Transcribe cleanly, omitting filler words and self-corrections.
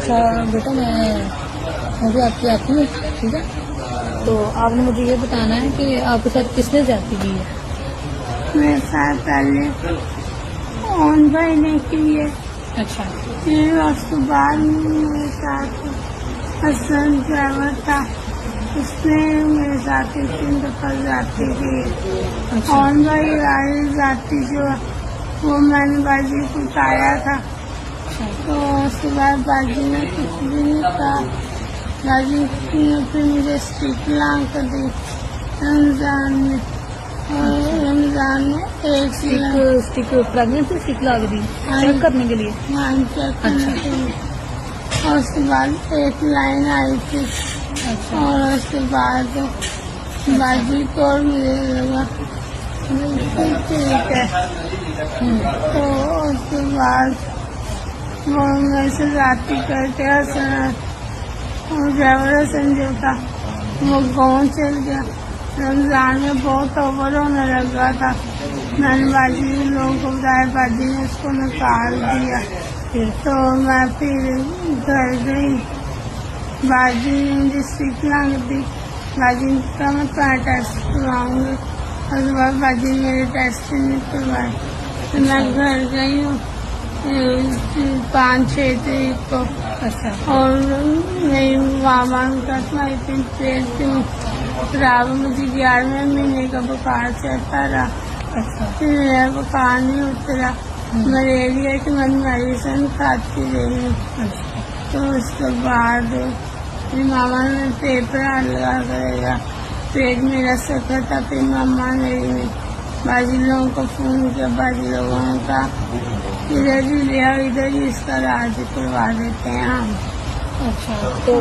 اچھا بیٹا، مجھے آپ کی آتی ہے، ٹھیک ہے، تو آپ نے مجھے یہ بتانا ہے کہ آپ کے ساتھ کس نے زیادتی کی ہے؟ میرے ساتھ پہلے اون بھائی نے کی ہے، اچھا پھر اس کے بعد میرے ساتھ حسن ڈرائیور تھا، اس نے میرے ساتھ 3 دفعہ زیادتی کی ہے۔ اچھا اون بھائی والی زیادتی جو ہے وہ میں نے باجی کو اٹھایا تھا، تو اس کے بعد باجی نے کچھ بھی نہیں کہا، باجی نے پھر مجھے اسٹیک لا کر دی رمضان میں، اور رمضان میں ایک اسٹک پریگنٹ سے اسٹک لا دی چیک کرنے کے لیے؟ چیک کرنے کے لیے، اور اس کے بعد ایک لائن آئی تھی، اچھا اور اس کے بعد باجی کو اور مجھے لگا ٹھیک ہے، تو اس کے بعد وہ میرے سے ذاتی کر کے ڈرائیور حسن جو تھا وہ گاؤں چل گیا۔ رمضان میں بہت اوور ہونے لگا تھا، میں نے باجی لوگوں کو بتایا، باجی نے اس کو نکال دیا، تو میں پھر گھر گئی، باجی نے مجھے اسٹک لا دی، باجی نے کہا میں تمہارا ٹیسٹ کرواؤں گی، اور اس کے بعد باجی نے میرے ٹیسٹ نہیں کروائے، تو میں گھر گئی ہوں 5-6 تاریخ کو، اچھا اور میری ماما کا تمہاری پیٹ کیوں خراب، مجھے 11ویں مہینے کا بخار چڑھتا رہا، اچھا پھر میرا بخار نہیں اترا، ملیریا کی میں میڈیسن کھاتی رہی، تو اس کے بعد میری ماما نے پیپر لگا کرے پیٹ میرا سکھا تھا، پھر ماما نے باجی لوگوں کو فون کیا، باجی لوگوں نے کہا ادھر ہی لیا، ادھر ہی اس کا علاج کروا دیتے ہیں ہم۔ اچھا تو